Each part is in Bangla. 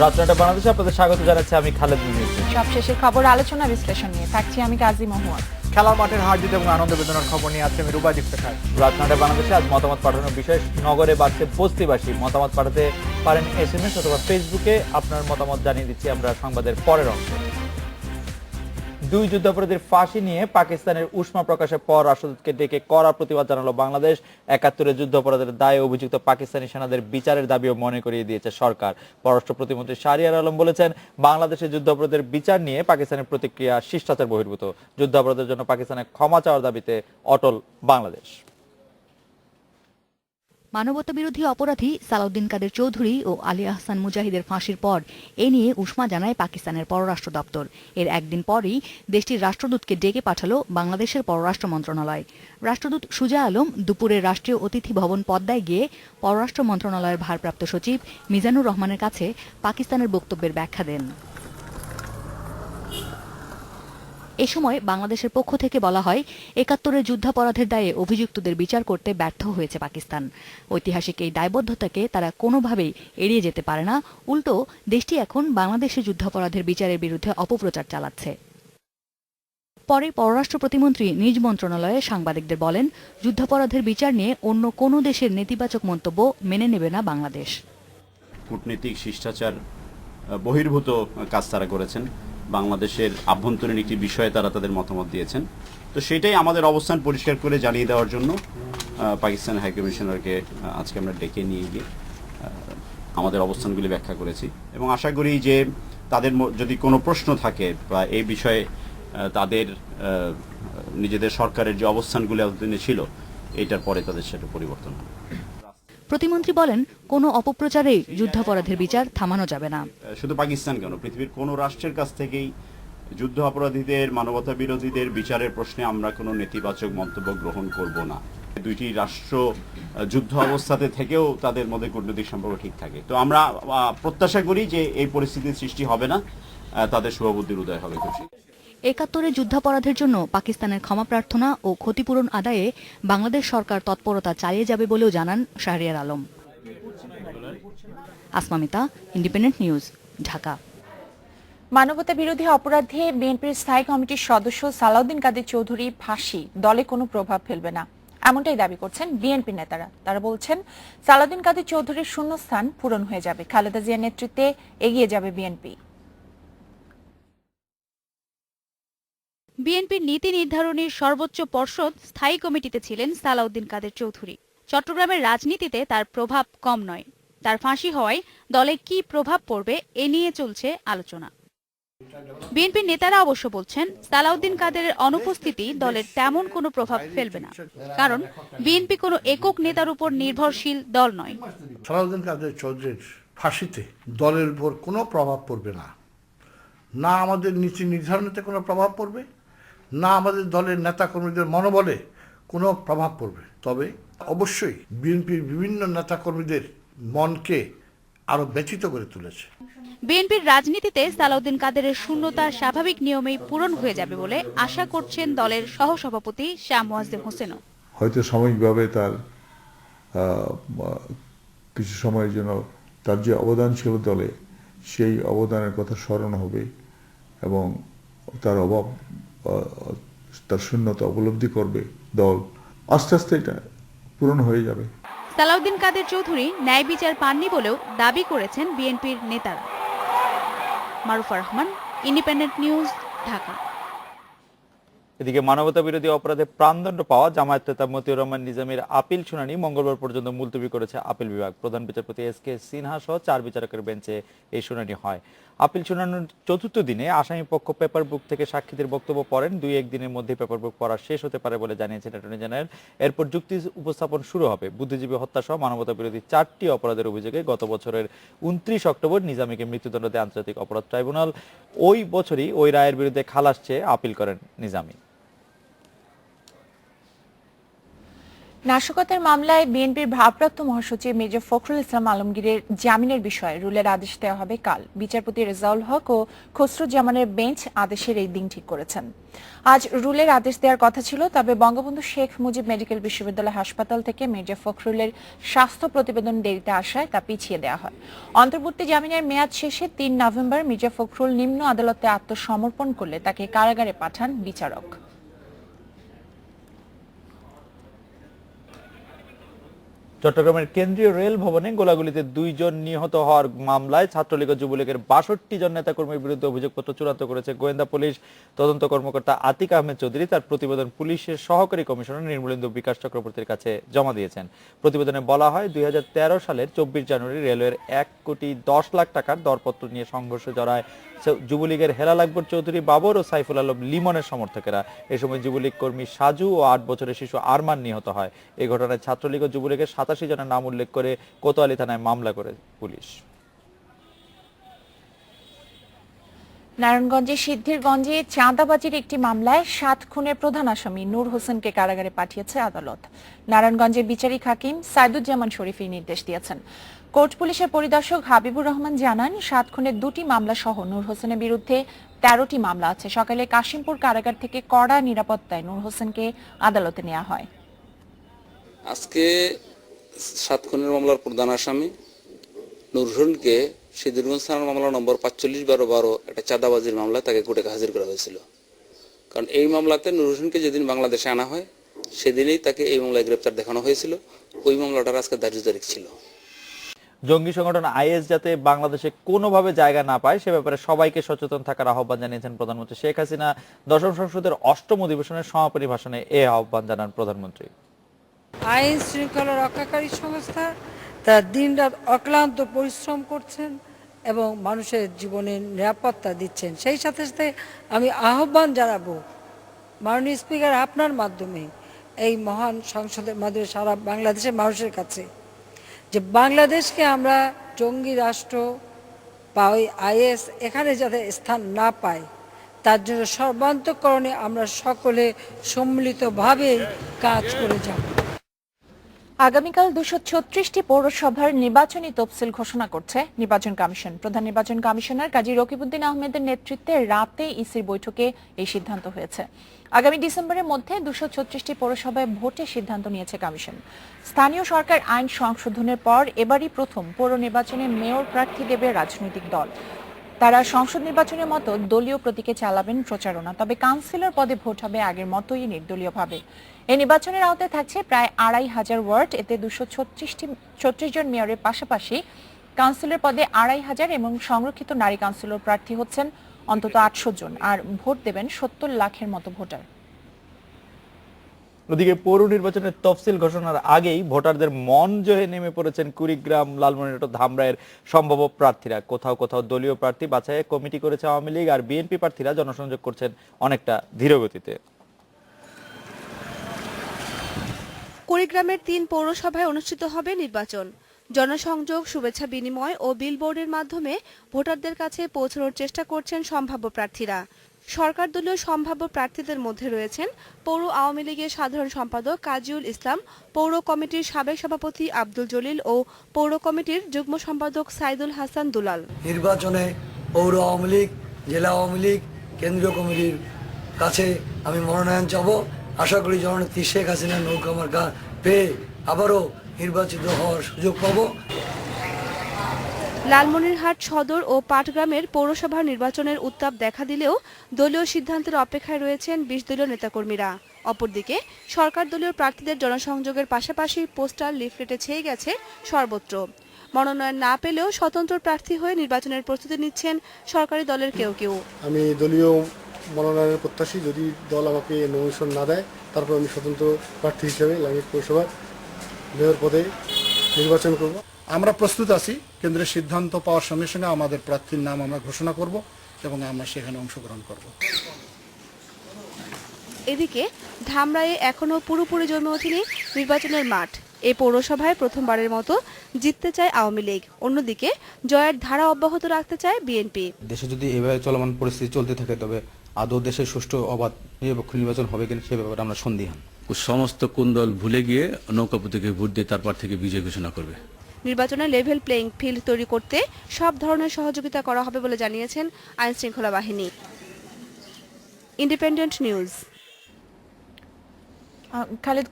রাজনাটা বাংলাদেশে আপনাদের স্বাগত জানাচ্ছি আমি খালেদ মুনির। সবশেষের খবর আলোচনা বিশ্লেষণ নিয়ে থাকছি আমি কাজী মহুয়া। খেলার মাঠের হার জিত এবং আনন্দ বেদনার খবর নিয়ে আছে আমি রুবাই ইফতেখার। রাজনাটা বাংলাদেশে আজ মতামত পাঠানোর বিষয় নগরে বাড়ছে বস্তিবাসী। মতামত পাঠাতে পারেন SMS অথবা ফেসবুকে। আপনার মতামত জানিয়ে দিচ্ছি আমরা সংবাদের পরের অংশে। দুই যুদ্ধাপরাধীর ফাঁসি নিয়ে পাকিস্তানের উষ্মা প্রকাশের পর রাষ্ট্রদূতকে ডেকে কড়া প্রতিবাদ জানালো বাংলাদেশ। ৭১-এর যুদ্ধাপরাধের দায়ে অভিযুক্ত পাকিস্তানি সেনাদের বিচারের দাবিও মনে করিয়ে দিয়েছে সরকার। পররাষ্ট্র প্রতিমন্ত্রী শাহরিয়ার আলম বলেছেন, বাংলাদেশের যুদ্ধাপরাধের বিচার নিয়ে পাকিস্তানের প্রতিক্রিয়া শিষ্টাচার বহির্ভূত। যুদ্ধাপরাধের জন্য পাকিস্তানের ক্ষমা চাওয়ার দাবিতে অটল বাংলাদেশ। মানবতাবিরোধী অপরাধী সালাউদ্দিন কাদের চৌধুরী ও আলী আহসান মুজাহিদের ফাঁসির পর এ নিয়ে উষ্মা জানায় পাকিস্তানের পররাষ্ট্র দপ্তর। এর একদিন পরই দেশটির রাষ্ট্রদূতকে ডেকে পাঠালো বাংলাদেশের পররাষ্ট্র মন্ত্রণালয়। রাষ্ট্রদূত সুজা আলম দুপুরে রাষ্ট্রীয় অতিথি ভবন পদ্মায় গিয়ে পররাষ্ট্র মন্ত্রণালয়ের ভারপ্রাপ্ত সচিব মিজানুর রহমানের কাছে পাকিস্তানের বক্তব্যের ব্যাখ্যা দেন। এ সময় বাংলাদেশের পক্ষ থেকে বলা হয়, ৭১-এর যুদ্ধাপরাধের দায়ে অভিযুক্তদের বিচার করতে ব্যর্থ হয়েছে পাকিস্তান। ঐতিহাসিক এই দায়বদ্ধতাকে তারা কোনোভাবেই এড়িয়ে যেতে পারে না। উল্টো দেশটি এখন বাংলাদেশের যুদ্ধাপরাধের বিচারের বিরুদ্ধে অপপ্রচার চালাচ্ছে। পরে পররাষ্ট্র প্রতিমন্ত্রী নিজ মন্ত্রণালয়ে সাংবাদিকদের বলেন, যুদ্ধাপরাধের বিচার নিয়ে অন্য কোনো দেশের নেতিবাচক মন্তব্য মেনে নেবে না বাংলাদেশ। কূটনীতিক শিষ্টাচার বহির্ভূত কাজ তারা করেছেন। বাংলাদেশের আভ্যন্তরীণ একটি বিষয়ে তারা তাদের মতামত দিয়েছেন। তো সেটাই আমাদের অবস্থান পরিষ্কার করে জানিয়ে দেওয়ার জন্য পাকিস্তান হাইকমিশনারকে আজকে আমরা ডেকে নিয়ে গিয়ে আমাদের অবস্থানগুলি ব্যাখ্যা করেছি এবং আশা করি যে তাদের যদি কোনো প্রশ্ন থাকে বা এই বিষয়ে তাদের নিজেদের সরকারের যে অবস্থানগুলি এতদিনে ছিল এটার পরে তাদের সেটা পরিবর্তন হবে। প্রতিমন্ত্রী বলেন, কোনো অপপ্রচারেই যুদ্ধাপরাধের বিচার থামানো যাবে না। শুধু পাকিস্তান কেন, পৃথিবীর কোনো রাষ্ট্রের কাছ থেকেই যুদ্ধ অপরাধীদের, মানবতা বিরোধীদের বিচারের প্রশ্নে আমরা কোনো নেতিবাচক মন্তব্য গ্রহণ করব না। দুইটি রাষ্ট্র যুদ্ধ অবস্থাতে থেকেও তাদের মধ্যে কূটনৈতিক সম্পর্ক ঠিক থাকে। তো আমরা প্রত্যাশা করি যে এই পরিস্থিতির সৃষ্টি হবে না, তাদের শুভবুদ্ধির উদয় হবে খুশি। ৭১-এর যুদ্ধাপরাধের জন্য পাকিস্তানের ক্ষমা প্রার্থনা ও ক্ষতিপূরণ আদায়ে বাংলাদেশ সরকার তৎপরতা চালিয়ে যাবে বলেও জানান শাহরিয়ার আলম। Asmamita, Independent News, Dhaka. মানবতা বিরোধী অপরাধে বিএনপির স্থায়ী কমিটির সদস্য সালাউদ্দিন কাদের চৌধুরী ফাঁসি দলে কোনো প্রভাব ফেলবে না, এমনটাই দাবি করছেন বিএনপি নেতারা। তারা বলছেন, সালাউদ্দিন কাদের চৌধুরীর শূন্যস্থান পূরণ হয়ে যাবে, খালেদা জিয়ার নেতৃত্বে এগিয়ে যাবে বিএনপি। বিএনপির নীতি নির্ধারণীর সর্বোচ্চ পর্ষদ স্থায়ী কমিটিতে ছিলেন সালাউদ্দিন কাদের চৌধুরী। চট্টগ্রামের রাজনীতিতে তার প্রভাব কম নয়। তার ফাঁসি হওয়ায় দলে কি প্রভাব পড়বে এ নিয়ে চলছে আলোচনা। বিএনপির নেতারা অবশ্য বলছেন, সালাউদ্দিন কাদেরের অনুপস্থিতি দলের তেমন কোনো প্রভাব ফেলবে না, কারণ বিএনপি কোনো একক নেতার উপর নির্ভরশীল দল নয়। সালাউদ্দিন কাদের চৌধুরীর ফাঁসিতে দলের উপর কোনো প্রভাব পড়বে না, না আমাদের নীতি নির্ধারণেতে কোনো প্রভাব পড়বে, না আমাদের দলের নেতাকর্মীদের মনোবলে কোনো প্রভাব পড়বে। তবে অবশ্যই বিএনপির বিভিন্ন নেতাকর্মীদের মনকে আরো ব্যথিত করে তুলেছে। বিএনপির রাজনীতিতে সালাউদ্দিন কাদেরের শূন্যতা স্বাভাবিক নিয়মেই পূরণ হয়ে যাবে বলে আশা করছেন দলের সহসভাপতি শাহ মোয়াজ্জেম হোসেনও। হয়তো সাময়িকভাবে তার কিছু সময়ের জন্য তার যে অবদান ছিল দলে, সেই অবদানের কথা স্মরণ হবে এবং তার অভাব, তার শূন্যতা উপলব্ধি করবে দল। আস্তে আস্তে এটা পূরণ হয়ে যাবে। সালাউদ্দিন কাদের চৌধুরী ন্যায় বিচার পাননি বলেও দাবি করেছেন বিএনপির নেতারা। Marufa Rahman, independent News, Dhaka. এদিকে মানবতা বিরোধী অপরাধে প্রাণদণ্ড পাওয়া জামায়াত নেতা মতিউর রহমান নিজামীর আপিল শুনানি মঙ্গলবার পর্যন্ত মুলতবি করেছে আপিল বিভাগ। প্রধান বিচারপতি SK সিনহা সহ 4 বিচারকের বেঞ্চে এই শুনানি হয়। আপিল শুনানির চতুর্থ দিনে আসামি পক্ষ পেপার বুক থেকে সাক্ষীদের বক্তব্য পড়েন। 2-1 দিনের মধ্যে পেপার বুক পড়া শেষ হতে পারে বলে জানিয়েছেন অ্যাটর্নি জেনারেল। এরপর যুক্তি উপস্থাপন শুরু হবে। বুদ্ধিজীবী হত্যা সহ মানবতা বিরোধী 4টি অপরাধের অভিযোগে গত বছরের 29 অক্টোবর নিজামীকে মৃত্যুদণ্ড দেয় আন্তর্জাতিক অপরাধ ট্রাইব্যুনাল। ওই বছরই ওই রায়ের বিরুদ্ধে খালাস চেয়ে আপিল করেন নিজামী। নাশকতার মামলায় বিএনপির ভারপ্রাপ্ত মহাসচিব মির্জা ফখরুল ইসলাম আলমগীরের জামিনের বিষয়ে রুলের আদেশ দেওয়া হবে কাল। বিচারপতি রেজাউল হক ও খসরুজ্জামানের বেঞ্চ আদেশের এই দিন ঠিক করেছেন। আজ রুলের আদেশ দেওয়ার কথা ছিল, তবে বঙ্গবন্ধু শেখ মুজিব মেডিকেল বিশ্ববিদ্যালয় হাসপাতাল থেকে মির্জা ফখরুলের স্বাস্থ্য প্রতিবেদন দেরিতে আসায় তা পিছিয়ে দেওয়া হয়। অন্তর্বর্তী জামিনের মেয়াদ শেষে ৩ নভেম্বর মির্জা ফখরুল নিম্ন আদালতে আত্মসমর্পণ করলে তাকে কারাগারে পাঠান বিচারক। চট্টগ্রামের কেন্দ্রীয় রেল ভবনে গোলাগুলিতে 2 জন নিহত হওয়ার মামলায় ছাত্রলীগ ও যুবলীগের 62 জন নেতাকর্মীর বিরুদ্ধে অভিযোগপত্র চূড়ান্ত করেছে গোয়েন্দা পুলিশ। তদন্ত কর্মকর্তা আতিক আহমেদ চৌধুরী তার প্রতিবেদন পুলিশের সহকারী কমিশনার নির্মলেন্দু বিকাশ চক্রবর্তীর কাছে জমা দিয়েছেন। প্রতিবেদনে বলা হয় 2013 সালের 24 জানুয়ারি রেলওয়ের 1,10,00,000 টাকার দরপত্র নিয়ে সংঘর্ষে জড়ায় যুবলীগের হেলাল আকবর চৌধুরী বাবর ও সাইফুল আলম লিমনের সমর্থকেরা। এ সময় যুবলীগ কর্মী সাজু ও 8 বছরের শিশু আরমান নিহত হয়। এই ঘটনায় ছাত্রলীগ ও যুবলীগের 87 জনের নাম উল্লেখ করে কোতোয়ালি থানায় মামলা করে পুলিশ। নারায়ণগঞ্জের সিদ্ধিরগঞ্জে চাঁদাবাজির একটি মামলায় 7 খুনের প্রধান আসামি নূর হোসেনকে কারাগারে পাঠিয়েছে আদালত। নারায়ণগঞ্জের বিচারিক হাকিম সাইদুজ্জামান শরীফ এই নির্দেশ দিয়েছেন। কোর্ট পুলিশের পরিদর্শক হাবিবুর রহমান জানান, 7 খুনের 2টি মামলা সহ নূর হোসেনের বিরুদ্ধে 13টি মামলা আছে। সকালে কাশিমপুর কারাগার থেকে কড়া নিরাপত্তায় নূর হোসেনকে আদালতে নেওয়া হয়। আজকে 7 খুনের মামলার প্রধান আসামি নূর হোসেনকে সিদ্ধিরগঞ্জ থানার মামলা নম্বর 45/12 একটা চাঁদাবাজির মামলায় তাকে কোর্টে হাজির করা হয়েছিল। কারণ এই মামলাতে নূর হোসেনকে যেদিন বাংলাদেশে আনা হয় সেদিনই তাকে এই মামলায় গ্রেপ্তার দেখানো হয়েছিল। ওই মামলাটার আজকে ধার্য তারিখ ছিল। জঙ্গি সংগঠন আইএস যাতে বাংলাদেশে কোনোভাবে জায়গা না পায় সে ব্যাপারে সবাইকে সচেতন থাকার আহ্বান জানিয়েছেন প্রধানমন্ত্রী শেখ হাসিনা। 10ম সংসদের 8ম অধিবেশনের সমাপনী ভাষণে এ আহ্বান জানান প্রধানমন্ত্রী। আইন শৃঙ্খলা রক্ষাকারী সংস্থা তারা দিনরাত অক্লান্ত পরিশ্রম করছেন এবং মানুষের জীবনের নিরাপত্তা দিচ্ছেন। সেই সাথে সাথে আমি আহ্বান জানাবো মাননীয় স্পিকার আপনার মাধ্যমে এই মহান সংসদের মাধ্যমে সারা বাংলাদেশের মানুষের কাছে, যে বাংলাদেশকে আমরা জঙ্গি রাষ্ট্র বা ওই আইএস এখানে যাতে স্থান না পায় তার জন্য সর্বান্তঃকরণে আমরা সকলে সম্মিলিতভাবে কাজ করে যাব। আগামীকাল 236টি পৌরসভার নির্বাচনী তফসিল ঘোষণা করছে নির্বাচন কমিশন। প্রধান নির্বাচন কমিশনার কাজী রকিবউদ্দিন আহমেদের নেতৃত্বে রাতে ইসির বৈঠকে এই সিদ্ধান্ত হয়েছে। আগামী ডিসেম্বরের মধ্যে 236টি পৌরসভায় ভোটের সিদ্ধান্ত নিয়েছে কমিশন। স্থানীয় সরকার আইন সংশোধনের পর এবারই প্রথম পৌর নির্বাচনে মেয়র প্রার্থী দেবে রাজনৈতিক দল। তারা সংসদ নির্বাচনের মতো দলীয় প্রতীকে চালাবেন প্রচারণা, তবে কাউন্সিলর পদে ভোট হবে আগের মতোই নির্দলীয়ভাবে। এই নির্বাচনের আওতায় থাকছে প্রায় 2,500 ওয়ার্ড। এতে 236 জন মেয়রের পাশাপাশি কাউন্সিলর পদে 2,500 এবং সংরক্ষিত নারী কাউন্সিলর প্রার্থী হচ্ছেন অন্তত 800 জন, আর ভোট দেবেন 70 লাখের মতো ভোটার। ওদিকে পৌর নির্বাচনের তফসিল ঘোষণার আগেই ভোটারদের মন জয়ে নেমে পড়েছেন কুড়িগ্রাম, লালমনিরহাট, ধামরাইয়ের সম্ভাব্য প্রার্থীরা। কোথাও কোথাও দলীয় প্রার্থী বাছাইয়ে কমিটি করেছে আওয়ামী লীগ, আর বিএনপি প্রার্থীরা জনসংযোগ করছেন অনেকটা ধীরগতিতে। কুড়িগ্রামের 3 পৌরসভায় অনুষ্ঠিত হবে নির্বাচন। জনসংযোগ, শুভেচ্ছা বিনিময় ও বিলবোর্ডের মাধ্যমে ভোটারদের কাছে পৌঁছানোর চেষ্টা করছেন সম্ভাব্য প্রার্থীরা। সরকার দলীয় সম্ভাব্য প্রার্থীদের মধ্যে রয়েছেন পৌর আওয়ামী লীগের সাধারণ সম্পাদক কাজীউল ইসলাম, পৌর কমিটির সাবেক সভাপতি আব্দুল জলিল ও পৌর কমিটির যুগ্ম সম্পাদক সাইদুল হাসান দুলাল। নির্বাচনে পৌর আওয়ামী লীগ, জেলা আওয়ামী লীগ, কেন্দ্রীয় কমিটির কাছে আমি মনোনয়ন চাব। আশা করি জননেত্রী শেখ হাসিনার নৌকা মার্কা পেয়ে আবারও নির্বাচিত হওয়ার সুযোগ পাব। লালমনিরহাট সদর ও পাটগ্রামের পৌরসভার নির্বাচনের উত্তাপ দেখা দিলেও দলীয় সিদ্ধান্তের অপেক্ষায় রয়েছেন 20 দলীয় নেতাকর্মীরা। অপরদিকে সরকার দলীয় প্রার্থীদের জনসংযোগের পাশাপাশি পোস্টার, লিফলেটে ছেয়ে গেছে সর্বত্র। মনোনয়ন না পেলেও স্বতন্ত্র প্রার্থী হয়ে নির্বাচনের প্রস্তুতি নিচ্ছেন সরকারি দলের কেউ কেউ। আমি দলীয় মনোনয়নের প্রত্যাশী, যদি দল আমাকে নমিনেশন না দেয় তারপর আমি স্বতন্ত্র প্রার্থী হিসেবে লালমনিরহাট পৌরসভার মেয়র পদে নির্বাচন করব। আমরা প্রস্তুত আছি। কেন্দ্রের সিদ্ধান্ত পাওয়ার সঙ্গে সঙ্গে আমাদের প্রার্থীর নাম আমরা ঘোষণা করব এবং আমরা সেখানে অংশগ্রহণ করব। এদিকে ধামরাইয়ে এখনো পুরোপুরি জমে ওঠেনি নির্বাচনের মাঠ। এই পৌরসভায় প্রথমবারের মতো জিততে চায় আওয়ামী লীগ, অন্যদিকে জয়ের ধারা অব্যাহত রাখতে চায় বিএনপি। দেশে যদি এভাবে চলমান পরিস্থিতি চলতে থাকে তবে আদৌ দেশের সুষ্ঠু অবাধ নিরপেক্ষ নির্বাচন হবে কিনা সে ব্যাপারে আমরা সন্দিহান। সমস্ত কোন দল ভুলে গিয়ে নৌকা প্রতীকে ভোট দিয়ে তারপর থেকে বিজয় ঘোষণা করবে। নির্বাচনে লেভেল প্লেইং ফিল্ড তৈরি করতে সব ধরনের সহযোগিতা করা হবে বলে জানিয়েছেন আইন শৃঙ্খলা বাহিনী। Independent news. খালেদ,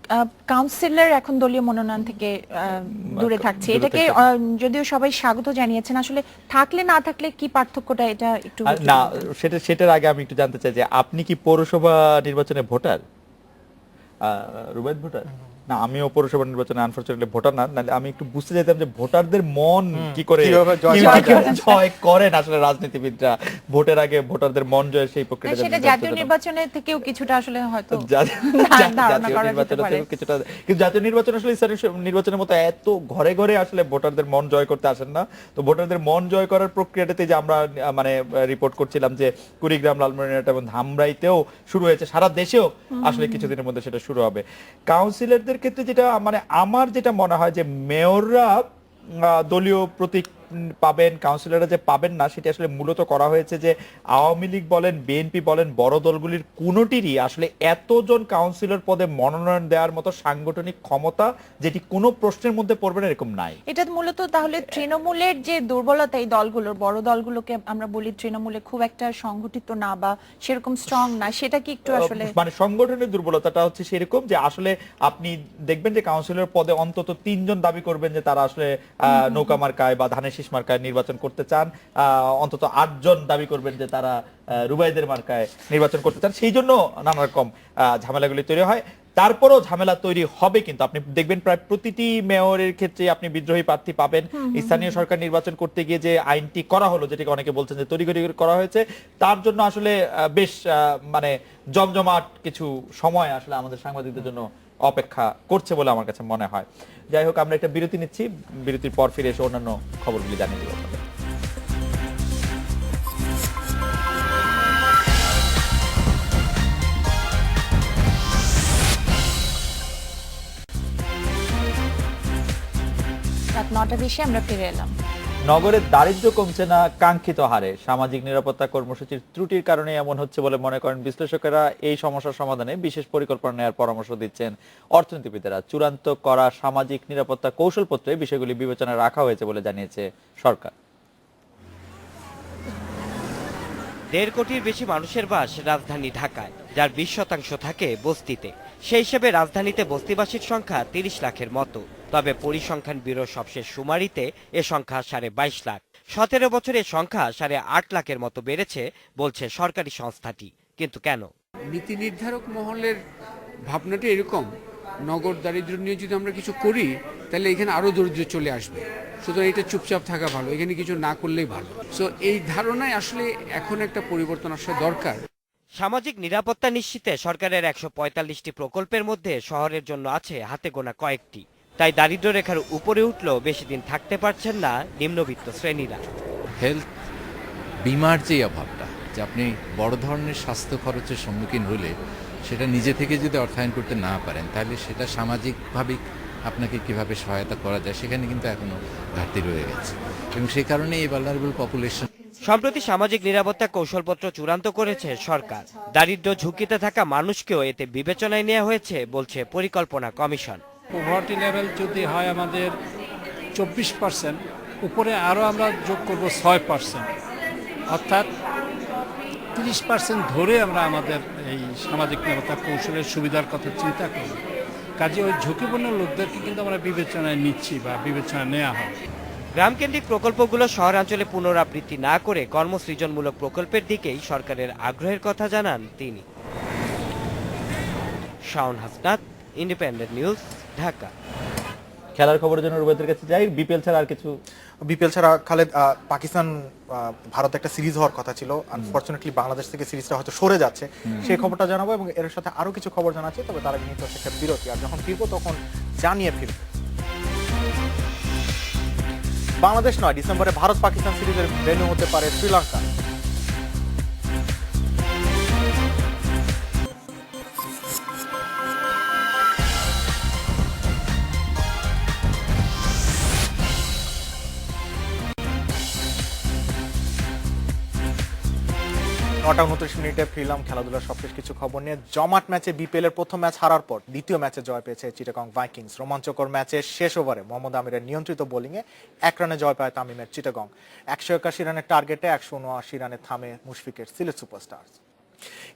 কাউন্সিলর এখন দলীয় মনোনয়ন থেকে দূরে থাকছে, এটাকে যদিও সবাই স্বাগত জানিয়েছেন, আসলে থাকলে না থাকলে কি পার্থক্যটা, এটা একটু না সেটার আগে আমি একটু জানতে চাই যে আপনি কি পৌরসভা নির্বাচনে ভোটার? রুবাইদ ভোটার? না, আমিও পৌরসভা নির্বাচনে আনফরচুনেটলি ভোটার না, নাহলে আমি একটু বুঝতে চাইতাম যে ভোটারদের মন কি করে জয় করেন আসলে রাজনীতিবিদরা ভোটের আগে, ভোটারদের মন জয় সেই প্রক্রিয়া। সেটা জাতীয় নির্বাচনে থেকেও কিছুটা আসলে হয়তো কিন্তু জাতীয় নির্বাচন আসলে নির্বাচনের মতো এত ঘরে ঘরে আসলে ভোটারদের মন জয় করতে আসেন না। তো ভোটারদের মন জয় করার প্রক্রিয়াটাতে যে আমরা মানে রিপোর্ট করছিলাম যে কুড়িগ্রাম, লালমনিরহাট এবং ধামরাইতেও শুরু হয়েছে, সারা দেশেও আসলে কিছুদিনের মধ্যে সেটা শুরু হবে। কাউন্সিলরদের ক্ষেত্রে যেটা মানে আমার যেটা মনে হয় যে মেয়ররা দলীয় প্রতীক পাবেন, কাউন্সিলররা যে পাবেন না, সেটা আসলে মূলত করা হয়েছে যে আওয়ামী লীগ বলেন, বিএনপি বলেন, বড় দলগুলির কোনোটিরই আসলে এতজন কাউন্সিলর পদে মনোনয়ন দেওয়ার মতো সাংগঠনিক ক্ষমতা যেটি কোনো প্রশ্নের মধ্যে পড়বে না এরকম নাই। এটা মূলত তাহলে তৃণমূলের যে দুর্বলতা, এই দলগুলোর, বড় দলগুলোকে আমরা বলি তৃণমূলে খুব একটা সংগঠিত না বা সেরকম স্ট্রং না, সেটা কি একটু আসলে মানে সংগঠনের দুর্বলতাটা হচ্ছে সেরকম যে আসলে আপনি দেখবেন যে কাউন্সিলর পদে অন্তত 3 জন দাবি করবেন যে তারা আসলে নৌকা মার্কায় বা ধানের শীষ মার্কায় নির্বাচন করতে চান, অন্তত 8 জন দাবি করবেন যে তারা রুবাইদের মার্কায় নির্বাচন করতে চান। সেই জন্য নানা রকম ঝামেলাগুলি তৈরি হয়। তারপরও ঝামেলা তৈরি হবে, কিন্তু আপনি দেখবেন প্রায় প্রতিটি মেয়রের ক্ষেত্রে আপনি বিদ্রোহী প্রার্থী পাবেন। স্থানীয় সরকার নির্বাচন করতে গিয়ে যে আইনটি করা হলো, যেটাকে অনেকে বলছেন যে তড়িঘড়ি করা হয়েছে, তার জন্য আসলে বেশ মানে জমজমাট কিছু সময় আসলে আমাদের সাংবাদিকদের জন্য অপেক্ষা করছে বলে আমার কাছে মনে হয়। যাই হোক, আমরা একটা বিরতি নিচ্ছি, বিরতির পর ফিরে এসে অন্যান্য খবরগুলি জানিয়ে দেব আপনাদের। রাত 9টা 20 আমরা ফিরে এলাম। নগরের দারিদ্র্য কমছে না কাঙ্ক্ষিত হারে। সামাজিক নিরাপত্তা কর্মসূচির ত্রুটির কারণে এমন হচ্ছে বলে মনে করেন বিশ্লেষকেরা। এই সমস্যার সমাধানে বিশেষ পরিকল্পনা নেওয়ার পরামর্শ দিচ্ছেন অর্থনীতিবিদেরা। চূড়ান্ত করা সামাজিক নিরাপত্তা কৌশলপত্রে বিষয়গুলি বিবেচনায় রাখা হয়েছে বলে জানিয়েছে সরকার। 1.5 কোটির বেশি মানুষের বাস রাজধানী ঢাকায়, যার 20% থাকে বস্তিতে। সেই হিসেবে রাজধানীতে বস্তিবাসীর সংখ্যা 30 লাখের মতো। তবে পরিসংখ্যান ব্যুরোর সবশেষ শুমারিতে এ সংখ্যা 22.5 লাখ। 17 বছরে সংখ্যা 8.5 লাখের মতো বেড়েছে বলছে সরকারি সংস্থাটি। কিন্তু কেন? নীতি নির্ধারক মহলের ভাবনাটা এরকম, নগর দারিদ্র্য নিয়ে যদি আমরা কিছু করি তাহলে এখানে আরো দরিদ্র চলে আসবে, সুতরাং এটা চুপচাপ থাকা ভালো, এখানে কিছু না করলেই ভালো। সো এই ধারণায় আসলে এখন একটা পরিবর্তন আসা দরকার। সামাজিক নিরাপত্তা নিশ্চিতে সরকারের 145টি প্রকল্পের মধ্যে শহরের জন্য আছে হাতে গোনা কয়েকটি। তাই দারিদ্র্য রেখার উপরে উঠলেও বেশি দিন থাকতে পারছেন না নিম্নবিত্ত শ্রেণীরা। হেলথ বিমার যে অভাবটা, যে আপনি বড় ধরনের স্বাস্থ্য খরচের সম্মুখীন হলে সেটা নিজে থেকে যদি অর্থায়ন করতে না পারেন, তাহলে সেটা সামাজিকভাবে আপনাকে কিভাবে সহায়তা করা যায়, সেখানে কিন্তু এখনো ঘাটতি রয়ে গেছে। এবং সেই কারণে এই ভালনারেবল পপুলেশন। সম্প্রতি সামাজিক নিরাপত্তা কৌশলপত্র চূড়ান্ত করেছে সরকার। দারিদ্র্য ঝুঁকিতে থাকা মানুষকেও এতে বিবেচনায় নেওয়া হয়েছে বলছে পরিকল্পনা কমিশন। পভার্টি লেভেল যদি হয় আমাদের 24%, উপরে আরও আমরা যোগ করব 6%, অর্থাৎ 30% ধরে আমরা আমাদের এই সামাজিক নিরাপত্তা কৌশলের সুবিধার কথা চিন্তা করব। কাজে ওই ঝুঁকিপূর্ণ লোকদেরকে কিন্তু আমরা বিবেচনায় নিচ্ছি বা বিবেচনায় নেওয়া হয়। গ্রামকেন্দ্রিক প্রকল্পগুলো শহরাঞ্চলে পুনরাবৃত্তি না করে কর্মসৃজনমূলক প্রকল্পের দিকেই সরকারের আগ্রহের কথা জানান তিনি। Shaon Hasnat, independent News, Dhaka. খেলার খবরের জন্য রুবাইদের কাছে যাই। বিপিএল ছাড়া আর কিছু? বিপিএল ছাড়া খালেদ, পাকিস্তান ভারত একটা সিরিজ হওয়ার কথা ছিল, আনফরচুনেটলি বাংলাদেশ থেকে সিরিজটা হয়তো সরে যাচ্ছে, সেই খবরটা জানাবো এবং এর সাথে আরো কিছু খবর জানাচ্ছি। তবে তার আগে নিতে হচ্ছে একটা বিরতি, আর যখন ফিরবো তখন জানিয়ে ফিরবো। বাংলাদেশ নয়, ডিসেম্বরে ভারত পাকিস্তান সিরিজের ভেন্যু হতে পারে শ্রীলঙ্কা। ৯টা ২৯ মিনিটে ফিরলাম খেলাধুলার সবশেষ কিছু খবর নিয়ে। জমাট ম্যাচে বিপিএল এর প্রথম ম্যাচ হারার পর দ্বিতীয় ম্যাচে জয় পেয়েছে চিটাগং ভাইকিংস। রোমাঞ্চকর ম্যাচের শেষ ওভারে মোহাম্মদ আমিরের নিয়ন্ত্রিত বোলিংয়ে 1 রানে জয় পায় তামিমের চিটাগং। ১৮১ রানের টার্গেটে ১৭৯ রানে থামে মুশফিকের সিলেট সুপারস্টার্স।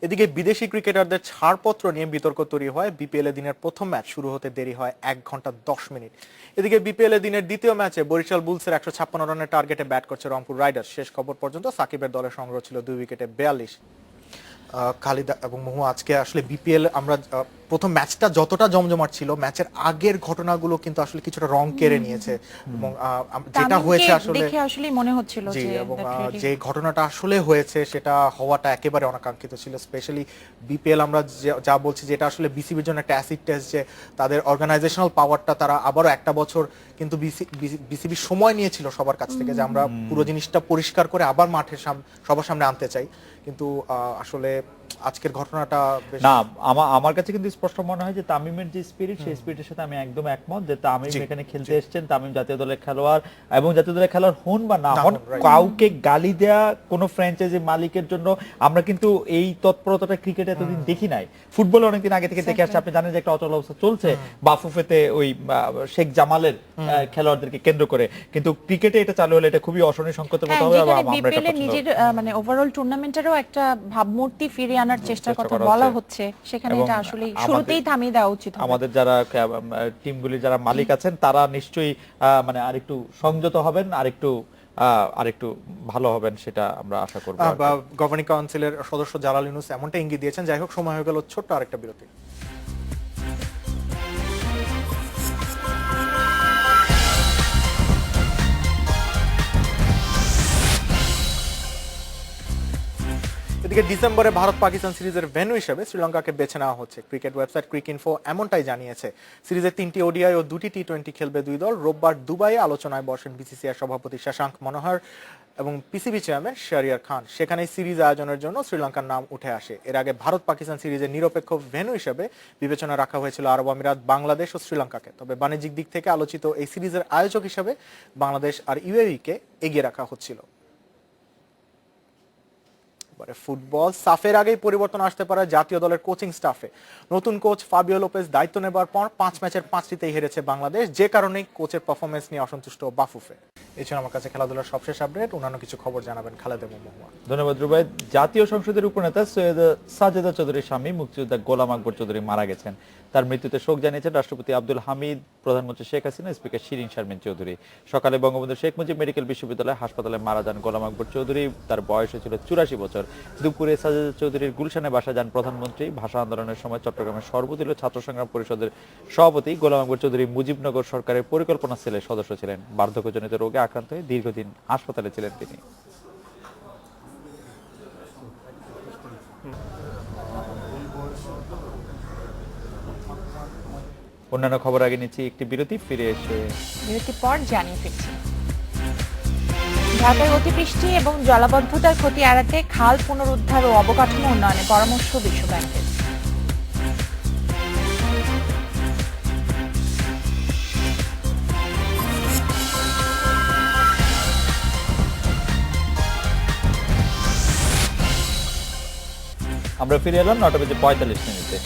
এদিকে বিদেশি ক্রিকেটারদের ছাড়পত্র নিয়ে বিতর্ক তৈরি হয়। বিপিএল এ দিনের প্রথম ম্যাচ শুরু হতে দেরি হয় 1 ঘন্টা 10 মিনিট। এদিকে বিপিএল এ দিনের দ্বিতীয় ম্যাচে বরিশাল বুলসের ১৫৬ রানের টার্গেটে ব্যাট করছে রংপুর রাইডার্স। শেষ খবর পর্যন্ত সাকিবের দলের সংগ্রহ ছিল 2 উইকেটে 42। খালিদ এবং মহু, আজকে আসলে বিপিএল আমরা প্রথম ম্যাচটা যতটা জমজমাট ছিল, ম্যাচের আগের ঘটনাগুলো কিন্তু আসলে কিছুটা রং কেড়ে নিয়েছে এবং যেটা হয়েছে আসলে দেখে আসলে মনে হচ্ছিল জি, যে এবং যে ঘটনাটা আসলে হয়েছে সেটা হওয়াটা একেবারে অনাকাঙ্ক্ষিত ছিল। স্পেশালি বিপিএল আমরা যা বলছি যেটা আসলে বিসিবির জন্য একটা অ্যাসিড টেস্ট, যে তাদের অর্গানাইজেশনাল পাওয়ারটা তারা আবারও একটা বছর কিন্তু বিসিবি সময় নিয়েছিল সবার কাছ থেকে যে আমরা পুরো জিনিসটা পরিষ্কার করে আবার মাঠের সবার সামনে আনতে চাই, কিন্তু আসলে আজকের ঘটনাটা না, আমার কাছে কিন্তু স্পষ্ট মনে হয় যে তামিমের যে স্পিরিট, সেই স্পিরিটের সাথে আমি একদম একমত যে তামিম এখানে খেলতে এসেছেন, তামিম জাতীয় দলের খেলোয়াড় এবং জাতীয় দলের খেলোয়াড় হন বা না হন, কাউকে গালি দেয়া কোনো ফ্র্যাঞ্চাইজি মালিকের জন্য আমরা কিন্তু এই তৎপরতাটা ক্রিকেটে এতদিন দেখি নাই। ফুটবলে অনেকদিন আগে থেকে দেখে আসছে। আপনি জানেন যে একটা অচল অবস্থা চলছে বাফুফেতে ওই শেখ জামালের খেলোয়াড়দেরকে কেন্দ্র করে, কিন্তু ক্রিকেটে এটা চালু হলে এটা খুবই অশনি সংকেতের মতো হবে। বিপিএল এর নিজের মানে ওভারঅল টুর্নামেন্টেরও একটা ভাবমূর্তি ফিরিয়ে আনার চেষ্টার কথা বলা হচ্ছে, সেখানে এটা আসলে শুরুতেই থামিয়ে দেওয়া উচিত। আমাদের যারা টিমগুলির যারা মালিক আছেন তারা নিশ্চয়ই মানে আরেকটু সংযত হবেন, আরেকটু ভালো হবেন, সেটা আমরা আশা করব। গভর্নিং কাউন্সিলের সদস্য জালাল ইউনুস এমনটা ইঙ্গিত দিয়েছেন। যাই হোক, সময় হয়ে গেল ছোট্ট আরেকটা বিরতি। এদিকে ডিসেম্বরে ভারত পাকিস্তান সিরিজের ভেন্যু হিসেবে শ্রীলঙ্কাকে বেছে নেওয়া হচ্ছে। ক্রিকেট ওয়েবসাইট ক্রিকইনফো এমনটাই জানিয়েছে। সিরিজের 3টি ওডিআই ও 2টি টি20 খেলবে দুই দল। রোববার দুবাইয়ে আলোচনায় বসেন বিসিসিআই সভাপতি শশাঙ্ক মনোহর এবং পিসিবি চেয়ারম্যান শাহরিয়ার খান। সেখানেই সিরিজ আয়োজনের জন্য শ্রীলঙ্কার নাম উঠে আসে। এর আগে ভারত পাকিস্তান সিরিজের নিরপেক্ষ ভেন্যু হিসেবে বিবেচনা রাখা হয়েছিল আরব আমিরাত, বাংলাদেশ ও শ্রীলঙ্কাকে। তবে বাণিজ্যিক দিক থেকে আলোচিত এই সিরিজের আয়োজক হিসেবে বাংলাদেশ আর ইউএইকে এগিয়ে রাখা হচ্ছিল। ফুটবল সাফের আগেই পরিবর্তন আসতে পারে জাতীয় দলের কোচিং স্টাফে। নতুন কোচ ফাবিও লোপেজ দায়িত্ব নেবার পর 5 ম্যাচের 5টিতেই হেরেছে বাংলাদেশ, যে কারণে কোচের পারফরমেন্স নিয়ে অসন্তুষ্ট বাফুফে। এছাড়া আমার কাছে খেলাধুলার সবশেষ আপডেট, অন্যান্য কিছু খবর জানাবেন খালেদ এবং মোহাম্মদ। ধন্যবাদ রুবাই। জাতীয় সংসদের উপনেতা সৈয়দ সাজেদা চৌধুরীর স্বামী মুক্তিযোদ্ধা গোলাম আকবর চৌধুরী মারা গেছেন। তার মৃত্যুতে শোক জানিয়েছেন রাষ্ট্রপতি আব্দুল হামিদ, প্রধানমন্ত্রী শেখ হাসিনা, স্পিকার শিরিন শারমিন চৌধুরী। সকালে বঙ্গবন্ধু শেখ মুজিব মেডিকেল বিশ্ববিদ্যালয় হাসপাতালে মারা যান গোলাম আকবর চৌধুরী। তার বয়স ছিল 84 বছর। দুপুরে সাজেদা চৌধুরীর গুলশানে বাসা যান প্রধানমন্ত্রী। ভাষা আন্দোলনের সময় চট্টগ্রামের সর্বদলীয় ছাত্র সংগ্রাম পরিষদের সভাপতি গোলাম আকবর চৌধুরী মুজিবনগর সরকারের পরিকল্পনা সেলের সদস্য ছিলেন। বার্ধক্যজনিত রোগে আক্রান্ত হয়ে দীর্ঘদিন হাসপাতালে ছিলেন তিনি। অন্যান্য খবর আগে নিচ্ছি একটি বিরতি, ফিরে এসে বিরতির পর জানিয়ে ফিরছি। ঢাকায় অতিবৃষ্টি এবং জলাবদ্ধতার ক্ষতি এড়াতে খাল পুনরুদ্ধার ও অবকাঠামো উন্নয়নে পরামর্শ বিশ্ব ব্যাংকের। আমরা ফিরে এলাম 9:45।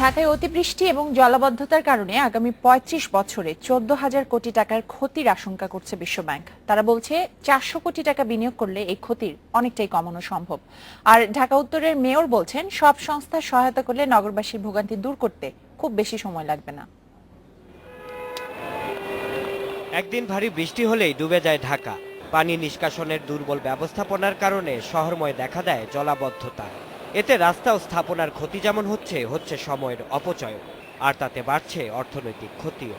ঢাকায় অতিবৃষ্টি এবং জলাবদ্ধতার কারণে আগামী 35 বছরে 14,000 কোটি টাকার ক্ষতির আশঙ্কা করছে বিশ্বব্যাংক। তারা বলছে 400 কোটি টাকা বিনিয়োগ করলে এই ক্ষতির অনেকটাই কমানো সম্ভব। আর ঢাকা উত্তরের মেয়র বলছেন সব সংস্থা সহায়তা করলে নগরবাসীর ভোগান্তি দূর করতে খুব বেশি সময় লাগবে না। একদিন ভারী বৃষ্টি হলেই ডুবে যায় ঢাকা। পানি নিষ্কাশনের দুর্বল ব্যবস্থাপনার কারণে শহরময় দেখা দেয় জলাবদ্ধতা। এতে রাস্তা ও স্থাপনার ক্ষতি যেমন হচ্ছে সময়ের অপচয়, আর তাতে বাড়ছে অর্থনৈতিক ক্ষতিও।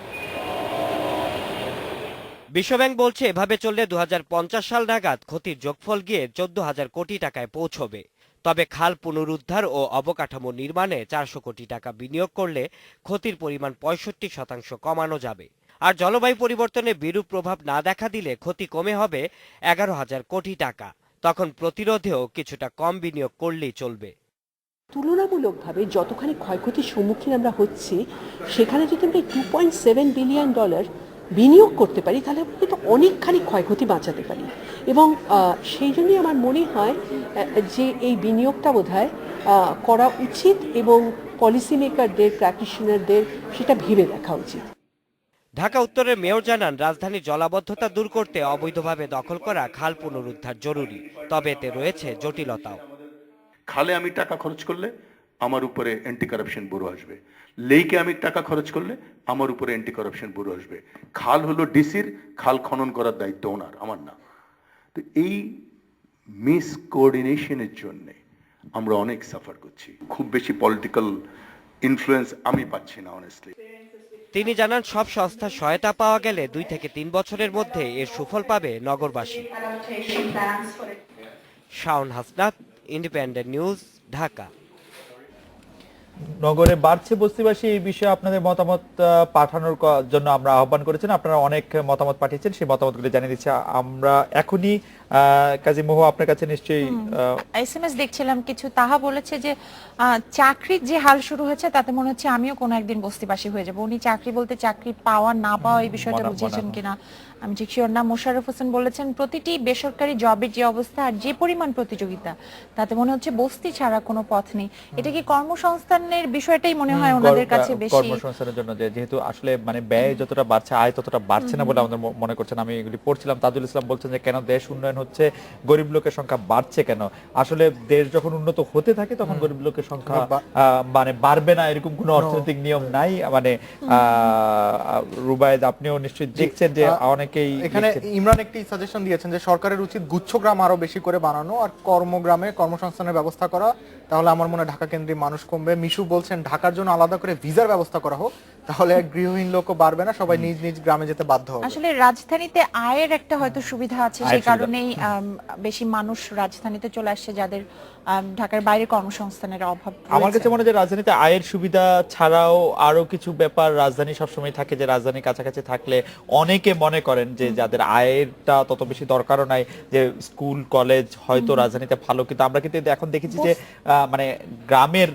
বিশ্বব্যাংক বলছে এভাবে চললে 2050 সাল নাগাদ ক্ষতির যোগফল গিয়ে 14,000 কোটি টাকায় পৌঁছবে। তবে খাল পুনরুদ্ধার ও অবকাঠামো নির্মাণে 400 কোটি টাকা বিনিয়োগ করলে ক্ষতির পরিমাণ 65% কমানো যাবে। আর জলবায়ু পরিবর্তনে বিরূপ প্রভাব না দেখা দিলে ক্ষতি কমে হবে 11,000 কোটি টাকা। তখন প্রতিরোধেও কিছুটা কম বিনিয়োগ করলেই চলবে। তুলনামূলকভাবে যতখানি ক্ষয়ক্ষতির সম্মুখীন আমরা হচ্ছি, সেখানে যদি আমরা $2.7 বিলিয়ন বিনিয়োগ করতে পারি তাহলে আমরা কিন্তু অনেকখানি ক্ষয়ক্ষতি বাঁচাতে পারি। এবং সেই জন্যই আমার মনে হয় যে এই বিনিয়োগটা বোধহয় করা উচিত এবং পলিসি মেকারদের, প্র্যাকটিশনারদের সেটা ভেবে দেখা উচিত। ঢাকা উত্তরের মেয়র জানান, রাজধানীর জলাবদ্ধতা দূর করতে অবৈধভাবে দখল করা খাল পুনরুদ্ধার জরুরি, তবে এতে রয়েছে জটিলতাও। খালে আমি টাকা খরচ করলে আমার উপরে অ্যান্টি কারাপশন ব্যুরো আসবে, লেইকে আমি টাকা খরচ করলে আমার উপরে অ্যান্টি কারাপশন ব্যুরো আসবে। খাল হলো ডিসির, খাল খনন করার দায়িত্ব ওনার, আমার না। তো এই মিস কোঅর্ডিনেশনের জন্যে আমরা অনেক সাফার করছি। খুব বেশি পলিটিক্যাল ইনফ্লুয়েন্স আমি পাচ্ছি না অনেস্টলি। তিনি জানান, সব সংস্থার সহায়তা পাওয়া গেলে 2 থেকে 3 বছরের মধ্যে এর সুফল পাবে নগরবাসী। Shaon Hasnat, independent News, Dhaka. নগরে বাড়ছে বস্তিবাসী, এই বিষয়ে আপনাদের মতামত পাঠানোর জন্য আমরা আহ্বান করেছেন। আপনারা অনেক মতামত পাঠিয়েছেন, সেই মতামতগুলো জানিয়ে দিচ্ছি আমরা এখনই। কাজী মোহ, আপনার কাছে নিশ্চয়ই এসএমএস দেখছিলাম কিছু। তাহা বলেছে যে চাকরির যে হাল শুরু হয়েছে তাতে মনে হচ্ছে আমিও কোনো একদিন বস্তিবাসী হয়ে যাবো। উনি চাকরি বলতে চাকরি পাওয়া না পাওয়া এই বিষয়টা বুঝিয়েছেন কিনা আমি ঠিক শিওর না। মোশাররফ হোসেন বলেছেন, প্রতিটি বেসরকারি জবের যে অবস্থা আর যে পরিমাণ প্রতিযোগিতা, তাতে মনে হচ্ছে বস্তি ছাড়া কোনো পথ নেই। এটা কি কর্মসংস্থানের বিষয়টাই মনে হয় ওনাদের কাছে বেশি? কর্মসংস্থানের জন্য যেহেতু আসলে মানে ব্যয় যতটা বাড়ছে, আয় ততটা বাড়ছে না বলে আমাদের মনে করছেন। আমি এগুলি পড়ছিলাম। তাজুল ইসলাম বলছেন যে কেন দেশ উন্নয়ন হচ্ছে, গরিব লোকের সংখ্যা বাড়ছে কেন? আসলে দেশ যখন উন্নত হতে থাকে তখন গরিব লোকের সংখ্যা মানে বাড়বে না, এরকম কোনো অর্থনৈতিক নিয়ম নাই। মানে রুবায়েদ, আপনিও নিশ্চয়ই দেখছেন যে অনেকেই এখানে ইমরান একটি সাজেশন দিয়েছেন যে সরকারের উচিত গুচ্ছগ্রাম আরো বেশি করে বানানো আর কর্মগ্রামে কর্মসংস্থানের ব্যবস্থা করা, তাহলে আমার মনে হয় ঢাকা কেন্দ্রিক মানুষ কমবে। মিশু বলছেন ঢাকার জন্য আলাদা করে ভিসার ব্যবস্থা করা হোক, তাহলে গৃহহীন লোকও বাড়বে না, সবাই নিজ নিজ গ্রামে যেতে বাধ্য হবে। আসলে রাজধানীতে আয়ের একটা হয়তো সুবিধা আছে, সেই কারণেই বেশি মানুষ রাজধানীতে চলে আসছে, যাদের ঢাকার বাইরে কর্মসংস্থানের অভাব। আমার কাছে মনে হয় যে রাজধানীতে আয়ের সুবিধা ছাড়াও আরো কিছু ব্যাপার রাজধানী সবসময় থাকে, যে রাজধানীর কাছাকাছি থাকলে অনেকে মনে করেন যে যাদের আয়েরটা তত বেশি দরকারও নাই, যে স্কুল কলেজ হয়তো রাজধানীতে ভালো, কিন্তু আমরা কিন্তু এখন দেখেছি যে মানে গ্রামের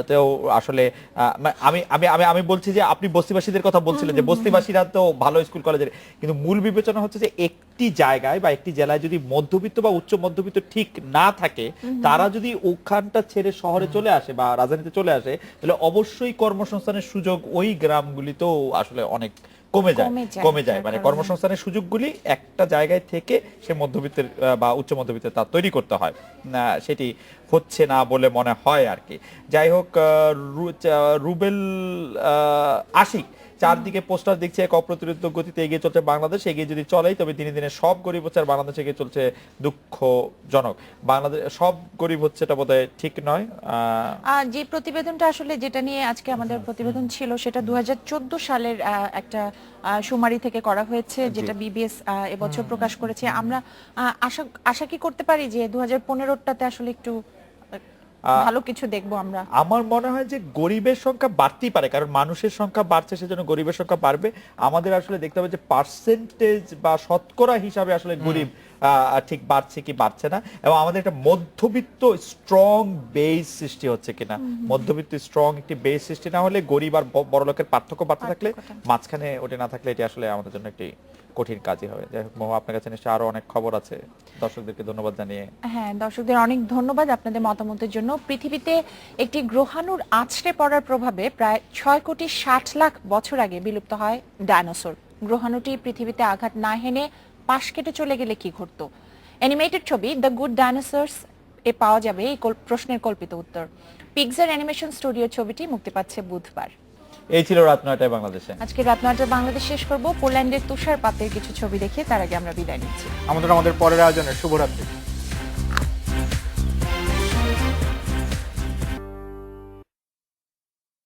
তেও আসলে আমি আমি আমি আমি বলছি যে আপনি বস্তিবাসীদের কথা বলছিলেন যে বস্তিবাসীরা তো ভালো স্কুল কলেজের, কিন্তু মূল বিবেচনা হচ্ছে যে একটি জায়গায় বা একটি জেলায় যদি মধ্যবিত্ত বা উচ্চ মধ্যবিত্ত ঠিক না থাকে, তারা যদি ওখানটা ছেড়ে শহরে চলে আসে বা রাজধানীতে চলে আসে, তাহলে অবশ্যই কর্মসংস্থানের সুযোগ ওই গ্রামগুলিতেও আসলে অনেক কমে যায়। মানে কর্মসংস্থানের সুযোগগুলি একটা জায়গায় থেকে সে মধ্যবিত্তের বা উচ্চ মধ্যবিত্তের তা তৈরি করতে হয়, সেটি হচ্ছে না বলে মনে হয় আর কি। যাই হোক, রুবেল আশিক চারদিকে পোস্টার দেখছে এক অপ্রতিরোধ্য গতিতে এগিয়ে চলছে বাংলাদেশ, এগিয়ে যদি চলেই তবে দিনে দিনে সব গরিব হচ্ছে আর বাংলাদেশ এগিয়ে চলছে দুঃখজনক। বাংলাদেশ সব গরিব হচ্ছে এটা বোধহয় ঠিক নয়। যে প্রতিবেদনটা আসলে যেটা নিয়ে আজকে আমাদের প্রতিবেদন ছিল, সেটা 2014 সালের একটা সুমারি থেকে করা হয়েছে, যেটা বিবিএস এবছর প্রকাশ করেছে। আমরা আশা কি করতে পারি যে 2015টাতে আসলে একটু ভালো কিছু দেখবো আমরা? আমার মনে হয় যে গরিবের সংখ্যা বাড়তেই পারে, কারণ মানুষের সংখ্যা বাড়ছে, সেজন্য গরিবের সংখ্যা বাড়বে। আমাদের আসলে দেখতে হবে যে পার্সেন্টেজ বা শতকরা হিসাবে আসলে গরিব ঠিক বাড়ছে কি বাড়ছে না, এবং আমাদের একটা মধ্যবিত্ত স্ট্রং বেস সৃষ্টি হচ্ছে কিনা। মধ্যবিত্ত স্ট্রং একটি বেস সৃষ্টি না হলে গরিব আর বড় লোকের পার্থক্য বাড়তে থাকলে, মাঝখানে ওটা না থাকলে, এটি আসলে আমাদের জন্য একটি কঠিন কাজই হবে। যাই হোক, মোহ, আপনার কাছে নিশ্চয়ই আরো অনেক খবর আছে। দর্শকদেরকে ধন্যবাদ জানিয়ে। হ্যাঁ, দর্শকদের অনেক ধন্যবাদ আপনাদের মতামতের জন্য। পৃথিবীতে একটি গ্রহাণুর আছড়ে পড়ার প্রভাবে প্রায় 6 কোটি 60 লাখ বছর আগে বিলুপ্ত হয় ডায়নোসর। গ্রহাণুটি পৃথিবীতে আঘাত না হেনে পাশ কেটে চলে গেলে কি ঘটতো? অ্যানিমেটেড ছবি দ্য গুড ডায়নোসরস এ পাওয়া যাবে এই প্রশ্নের কল্পিত উত্তর। পিক্সার অ্যানিমেশন স্টুডিও ছবিটি মুক্তি পাচ্ছে বুধবার। এই ছিল রাত 9টায় বাংলাদেশে। আজকে রাত 9টায় বাংলাদেশ শেষ করব পোল্যান্ডের তুষারপাতের কিছু ছবি দেখে। তার আগে আমরা বিদায় নিচ্ছি। আমাদের পরের আয়োজনের শুভরাত্রি।